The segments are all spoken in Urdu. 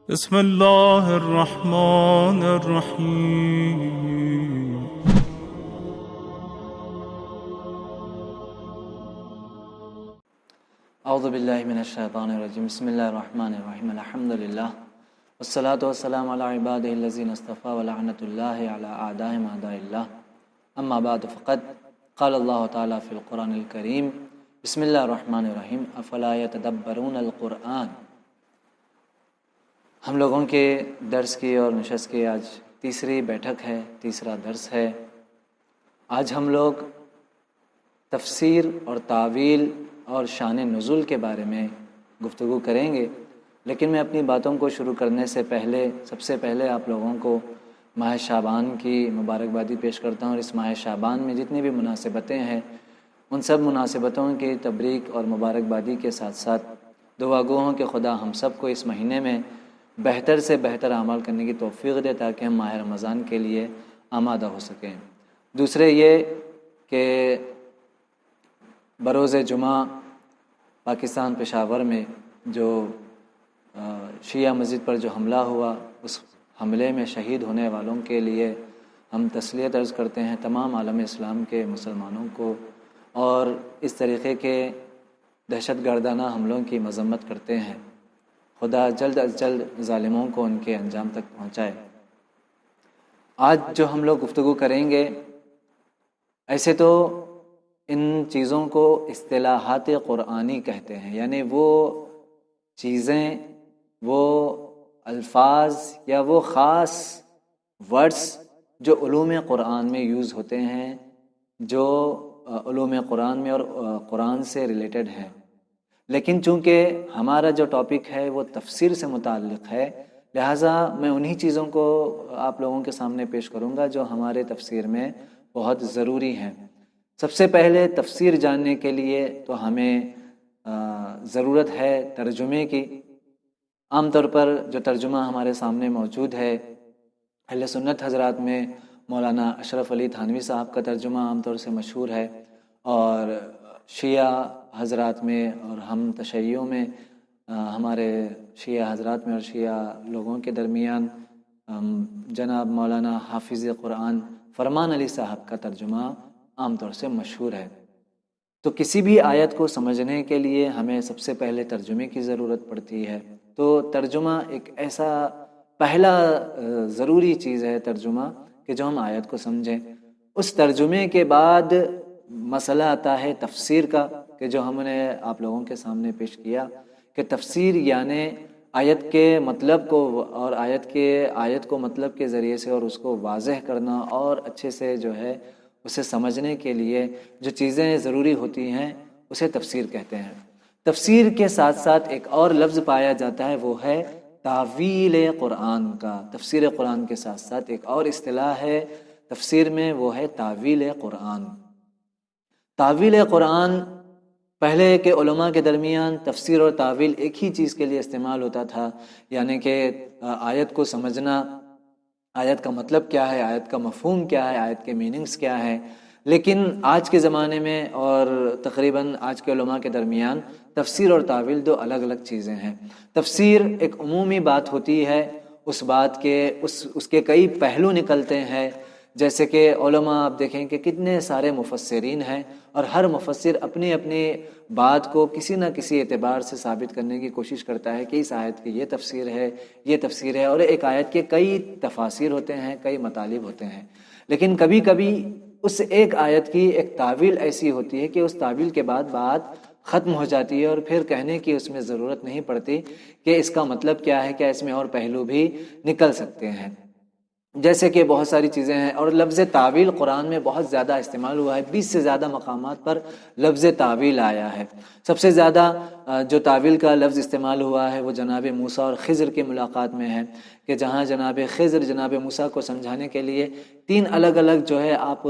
بسم الله الرحمن الرحيم اعوذ باللہ من الشیطان الرجیم بسم اللہ الرحمن الرحیم الحمد للہ والصلاة والسلام علی عبادہ الذین اصطفى ولعنۃ اللہ علی اعدائهم اعداء اللہ اما بعد فقد قال اللہ تعالی فی القرآن الکریم بسم اللہ الرحمن الرحیم افلا یتدبرون القرآن۔ ہم لوگوں کے درس کی اور نشست کی آج تیسری بیٹھک ہے، تیسرا درس ہے۔ آج ہم لوگ تفسیر اور تعویل اور شان نزول کے بارے میں گفتگو کریں گے، لیکن میں اپنی باتوں کو شروع کرنے سے پہلے سب سے پہلے آپ لوگوں کو ماہ شعبان کی مبارکبادی پیش کرتا ہوں، اور اس ماہ شعبان میں جتنی بھی مناسبتیں ہیں ان سب مناسبتوں کی تبریک اور مبارکبادی کے ساتھ ساتھ دعا گو ہوں کہ خدا ہم سب کو اس مہینے میں بہتر سے بہتر اعمال کرنے کی توفیق دے تاکہ ہم ماہ رمضان کے لیے آمادہ ہو سکیں۔ دوسرے یہ کہ بروز جمعہ پاکستان پشاور میں جو شیعہ مسجد پر جو حملہ ہوا، اس حملے میں شہید ہونے والوں کے لیے ہم تسلیت عرض کرتے ہیں تمام عالم اسلام کے مسلمانوں کو، اور اس طریقے کے دہشت گردانہ حملوں کی مذمت کرتے ہیں۔ خدا جلد از جلد ظالموں کو ان کے انجام تک پہنچائے۔ آج جو ہم لوگ گفتگو کریں گے، ایسے تو ان چیزوں کو اصطلاحات قرآنی کہتے ہیں، یعنی وہ چیزیں، وہ الفاظ یا وہ خاص ورڈز جو علوم قرآن میں یوز ہوتے ہیں، جو علوم قرآن میں اور قرآن سے ریلیٹڈ ہیں۔ لیکن چونکہ ہمارا جو ٹاپک ہے وہ تفسیر سے متعلق ہے، لہٰذا میں انہی چیزوں کو آپ لوگوں کے سامنے پیش کروں گا جو ہمارے تفسیر میں بہت ضروری ہیں۔ سب سے پہلے تفسیر جاننے کے لیے تو ہمیں ضرورت ہے ترجمے کی۔ عام طور پر جو ترجمہ ہمارے سامنے موجود ہے، اہل سنت حضرات میں مولانا اشرف علی تھانوی صاحب کا ترجمہ عام طور سے مشہور ہے، اور شیعہ حضرات میں اور ہم تشیعوں میں، ہمارے شیعہ حضرات میں اور شیعہ لوگوں کے درمیان جناب مولانا حافظ قرآن فرمان علی صاحب کا ترجمہ عام طور سے مشہور ہے۔ تو کسی بھی آیت کو سمجھنے کے لیے ہمیں سب سے پہلے ترجمے کی ضرورت پڑتی ہے۔ تو ترجمہ ایک ایسا پہلا ضروری چیز ہے ترجمہ، کہ جو ہم آیت کو سمجھیں۔ اس ترجمے کے بعد مسئلہ آتا ہے تفسیر کا، کہ جو ہم نے آپ لوگوں کے سامنے پیش کیا، کہ تفسیر یعنی آیت کے مطلب کو اور آیت کو مطلب کے ذریعے سے اور اس کو واضح کرنا، اور اچھے سے جو ہے اسے سمجھنے کے لیے جو چیزیں ضروری ہوتی ہیں اسے تفسیر کہتے ہیں۔ تفسیر کے ساتھ ساتھ ایک اور لفظ پایا جاتا ہے، وہ ہے تعویل قرآن کا۔ تفسیر قرآن کے ساتھ ساتھ ایک اور اصطلاح ہے تفسیر میں، وہ ہے تعویل قرآن۔ تعویل قرآن پہلے کے علماء کے درمیان تفسیر اور تعویل ایک ہی چیز کے لیے استعمال ہوتا تھا، یعنی کہ آیت کو سمجھنا، آیت کا مطلب کیا ہے، آیت کا مفہوم کیا ہے، آیت کے میننگز کیا ہے۔ لیکن آج کے زمانے میں اور تقریباً آج کے علماء کے درمیان تفسیر اور تعویل دو الگ الگ چیزیں ہیں۔ تفسیر ایک عمومی بات ہوتی ہے، اس بات کے اس کے کئی پہلو نکلتے ہیں، جیسے کہ علماء آپ دیکھیں کہ کتنے سارے مفسرین ہیں، اور ہر مفسر اپنی اپنی بات کو کسی نہ کسی اعتبار سے ثابت کرنے کی کوشش کرتا ہے کہ اس آیت کی یہ تفسیر ہے، یہ تفسیر ہے، اور ایک آیت کے کئی تفاسیر ہوتے ہیں، کئی مطالب ہوتے ہیں۔ لیکن کبھی کبھی اس ایک آیت کی ایک تعویل ایسی ہوتی ہے کہ اس تعویل کے بعد بات ختم ہو جاتی ہے، اور پھر کہنے کی اس میں ضرورت نہیں پڑتی کہ اس کا مطلب کیا ہے، کیا اس میں اور پہلو بھی نکل سکتے ہیں۔ جیسے کہ بہت ساری چیزیں ہیں، اور لفظ تعویل قرآن میں بہت زیادہ استعمال ہوا ہے، 20 سے زیادہ مقامات پر لفظ تعویل آیا ہے۔ سب سے زیادہ جو تعویل کا لفظ استعمال ہوا ہے وہ جناب موسیٰ اور خضر کی ملاقات میں ہے، کہ جہاں جناب خضر جناب موسیٰ کو سمجھانے کے لیے 3 الگ الگ جو ہے آپ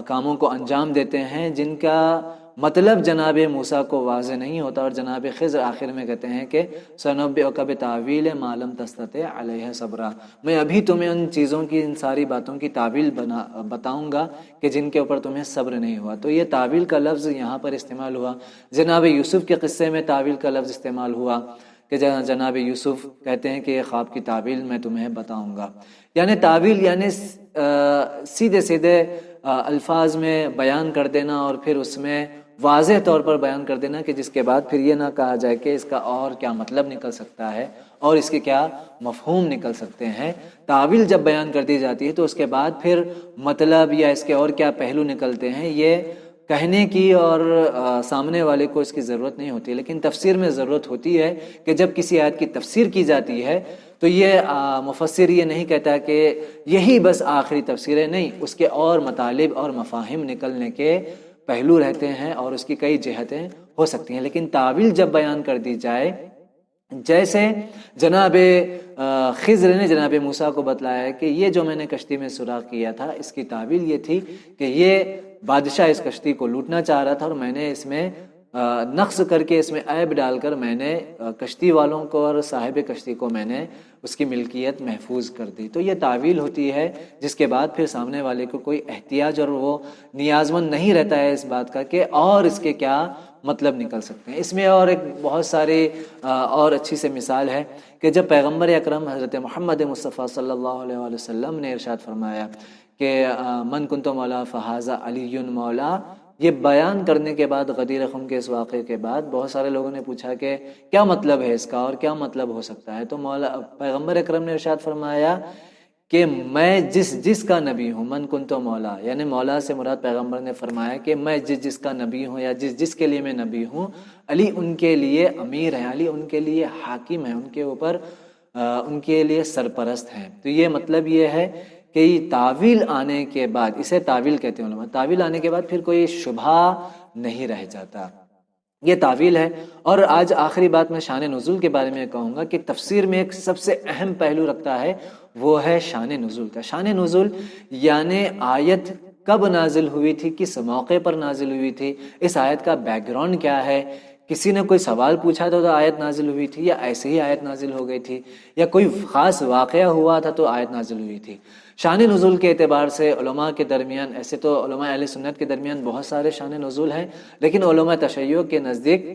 کاموں کو انجام دیتے ہیں، جن کا مطلب جناب موسیٰ کو واضح نہیں ہوتا، اور جناب خضر آخر میں کہتے ہیں کہ سَنُنَبِّئُكَ بِتَأْوِيلِ مَا لَمْ تَسْتَطِعْ عَلَيْهِ صَبْرًا، میں ابھی تمہیں ان چیزوں کی، ان ساری باتوں کی تعویل بتاؤں گا کہ جن کے اوپر تمہیں صبر نہیں ہوا۔ تو یہ تعویل کا لفظ یہاں پر استعمال ہوا۔ جناب یوسف کے قصے میں تعویل کا لفظ استعمال ہوا، کہ جناب یوسف کہتے ہیں کہ یہ خواب کی تعبیر میں تمہیں بتاؤں گا. یعنی تعبیر یعنی سیدھے سیدھے الفاظ میں بیان کر دینا اور پھر اس میں واضح طور پر بیان کر دینا کہ جس کے بعد پھر یہ نہ کہا جائے کہ اس کا اور کیا مطلب نکل سکتا ہے اور اس کے کیا مفہوم نکل سکتے ہیں. تعویل جب بیان کر دی جاتی ہے تو اس کے بعد پھر مطلب یا اس کے اور کیا پہلو نکلتے ہیں یہ کہنے کی اور سامنے والے کو اس کی ضرورت نہیں ہوتی. لیکن تفسیر میں ضرورت ہوتی ہے کہ جب کسی آیت کی تفسیر کی جاتی ہے تو یہ مفسر یہ نہیں کہتا کہ یہی بس آخری تفسیر ہے، نہیں، اس کے اور مطالب اور مفاہیم نکلنے کے پہلو رہتے ہیں اور اس کی کئی جہتیں ہو سکتی ہیں. لیکن تعویل جب بیان کر دی جائے، جیسے جناب خضر نے جناب موسیٰ کو بتلایا کہ یہ جو میں نے کشتی میں سوراخ کیا تھا اس کی تعویل یہ تھی کہ یہ بادشاہ اس کشتی کو لوٹنا چاہ رہا تھا اور میں نے اس میں نقص کر کے اس میں عیب ڈال کر میں نے کشتی والوں کو اور صاحب کشتی کو میں نے اس کی ملکیت محفوظ کر دی. تو یہ تعویل ہوتی ہے جس کے بعد پھر سامنے والے کو کوئی احتیاج اور وہ نیازمند نہیں رہتا ہے اس بات کا کہ اور اس کے کیا مطلب نکل سکتے ہیں. اس میں اور ایک بہت ساری اور اچھی سے مثال ہے کہ جب پیغمبر اکرم حضرت محمد مصطفیٰ صلی اللہ علیہ وآلہ وسلم نے ارشاد فرمایا کہ من کنت مولا فہذا علی مولا، یہ بیان کرنے کے بعد غدیر خم کے اس واقعے کے بعد بہت سارے لوگوں نے پوچھا کہ کیا مطلب ہے اس کا اور کیا مطلب ہو سکتا ہے. تو پیغمبر اکرم نے ارشاد فرمایا کہ میں جس کا نبی ہوں، من کنت مولا، یعنی مولا سے مراد پیغمبر نے فرمایا کہ میں جس کا نبی ہوں یا جس کے لیے میں نبی ہوں، علی ان کے لیے امیر ہیں، علی ان کے لیے حاکم ہیں، ان کے اوپر ان کے لیے سرپرست ہیں. تو یہ مطلب یہ ہے کہ تعویل آنے کے بعد، اسے تعویل کہتے ہیں علماء، تعویل آنے کے بعد پھر کوئی شبہ نہیں رہ جاتا، یہ تعویل ہے. اور آج آخری بات میں شان نزول کے بارے میں کہوں گا کہ تفسیر میں ایک سب سے اہم پہلو رکھتا ہے، وہ ہے شان نزول کا. شان نزول یعنی آیت کب نازل ہوئی تھی، کس موقع پر نازل ہوئی تھی، اس آیت کا بیک گراؤنڈ کیا ہے، کسی نے کوئی سوال پوچھا تھا تو آیت نازل ہوئی تھی یا ایسے ہی آیت نازل ہو گئی تھی، یا کوئی خاص واقعہ ہوا تھا تو آیت نازل ہوئی تھی. شان نزول کے اعتبار سے علماء کے درمیان، ایسے تو علماء اہل سنت کے درمیان بہت سارے شان نزول ہیں، لیکن علماء تشیع کے نزدیک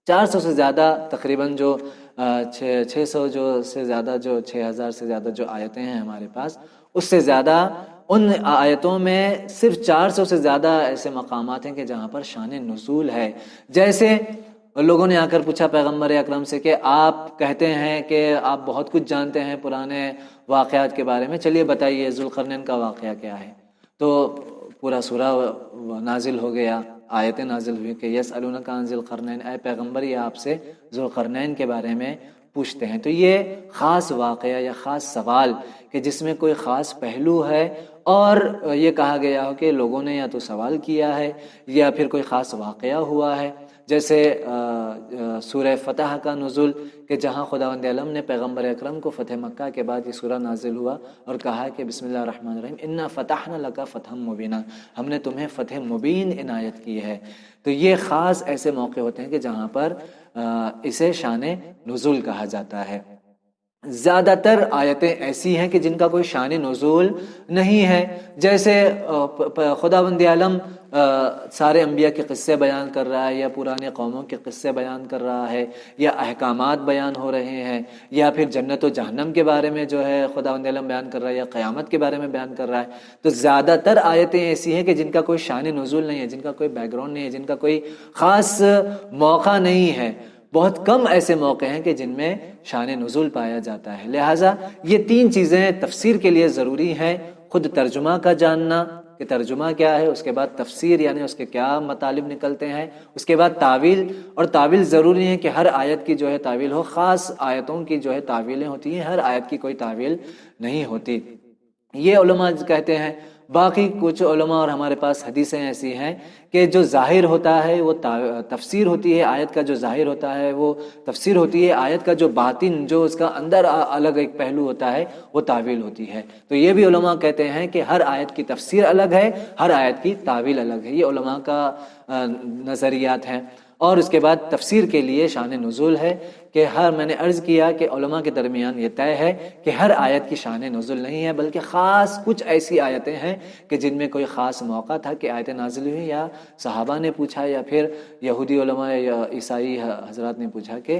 400 سے زیادہ، تقریباً جو 600 سے زیادہ، جو 6000 سے زیادہ جو آیتیں ہیں ہمارے پاس، اس سے زیادہ ان آیتوں میں صرف 400 سے زیادہ ایسے مقامات ہیں کہ جہاں پر شان نزول ہے. جیسے لوگوں نے آ کر پوچھا پیغمبر اکرم سے کہ آپ کہتے ہیں کہ آپ بہت کچھ جانتے ہیں پرانے واقعات کے بارے میں، چلیے بتائیے ذوالقرنین کا واقعہ کیا ہے. تو پورا سورہ نازل ہو گیا، آیتیں نازل ہوئی کہ یسألونک عن ذی القرنین، اے پیغمبر یہ آپ سے ذوالقرنین کے بارے میں پوچھتے ہیں. تو یہ خاص واقعہ یا خاص سوال کہ جس میں کوئی خاص پہلو ہے اور یہ کہا گیا ہو کہ لوگوں نے یا تو سوال کیا ہے یا پھر کوئی خاص واقعہ ہوا ہے. جیسے سورہ فتح کا نزول کہ جہاں خداوند عالم نے پیغمبر اکرم کو فتح مکہ کے بعد یہ سورہ نازل ہوا اور کہا کہ بسم اللہ الرحمن الرحیم انا فتحنا لک فتحا مبینا، ہم نے تمہیں فتح مبین عنایت کی ہے. تو یہ خاص ایسے موقع ہوتے ہیں کہ جہاں پر اسے شان نزول کہا جاتا ہے. زیادہ تر آیتیں ایسی ہیں کہ جن کا کوئی شان نزول نہیں ہے. جیسے خداوند عالم سارے انبیاء کے قصے بیان کر رہا ہے یا پرانے قوموں کے قصے بیان کر رہا ہے یا احکامات بیان ہو رہے ہیں یا پھر جنت و جہنم کے بارے میں جو ہے خداوند عالم بیان کر رہا ہے یا قیامت کے بارے میں بیان کر رہا ہے. تو زیادہ تر آیتیں ایسی ہیں کہ جن کا کوئی شان نزول نہیں ہے، جن کا کوئی بیک گراؤنڈ نہیں ہے، جن کا کوئی خاص موقع نہیں ہے. بہت کم ایسے موقع ہیں کہ جن میں شان نزول پایا جاتا ہے. لہٰذا یہ 3 چیزیں تفسیر کے لیے ضروری ہیں: خود ترجمہ کا جاننا کہ ترجمہ کیا ہے، اس کے بعد تفسیر یعنی اس کے کیا مطالب نکلتے ہیں، اس کے بعد تعویل. اور تعویل ضروری ہے کہ ہر آیت کی جو ہے تعویل ہو. خاص آیتوں کی جو ہے تعویلیں ہوتی ہیں، ہر آیت کی کوئی تعویل نہیں ہوتی. یہ علماء کہتے ہیں. باقی کچھ علماء اور ہمارے پاس حدیثیں ایسی ہیں کہ جو ظاہر ہوتا ہے وہ تفسیر ہوتی ہے، آیت کا جو ظاہر ہوتا ہے وہ تفسیر ہوتی ہے، آیت کا جو باطن، جو اس کا اندر الگ ایک پہلو ہوتا ہے وہ تعویل ہوتی ہے. تو یہ بھی علماء کہتے ہیں کہ ہر آیت کی تفسیر الگ ہے، ہر آیت کی تعویل الگ ہے. یہ علماء کا نظریات ہیں. اور اس کے بعد تفسیر کے لیے شان نزول ہے کہ میں نے عرض کیا کہ علماء کے درمیان یہ طے ہے کہ ہر آیت کی شان نزول نہیں ہے، بلکہ خاص کچھ ایسی آیتیں ہیں کہ جن میں کوئی خاص موقع تھا کہ آیتیں نازل ہوئی، یا صحابہ نے پوچھا یا پھر یہودی علماء یا عیسائی حضرات نے پوچھا کہ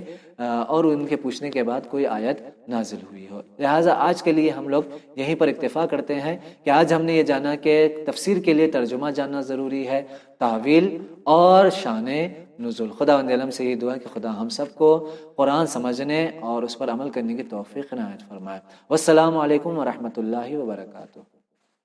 اور ان کے پوچھنے کے بعد کوئی آیت نازل ہوئی ہو۔ لہٰذا آج کے لیے ہم لوگ یہیں پر اکتفا کرتے ہیں کہ آج ہم نے یہ جانا کہ تفسیر کے لیے ترجمہ جاننا ضروری ہے، تعویل اور شان نزول۔ خداوند عالم سے یہ دعا کہ خدا ہم سب کو قرآن سمجھنے اور اس پر عمل کرنے کی توفیق عنایت فرمائے۔ والسلام علیکم ورحمۃ اللہ وبرکاتہ۔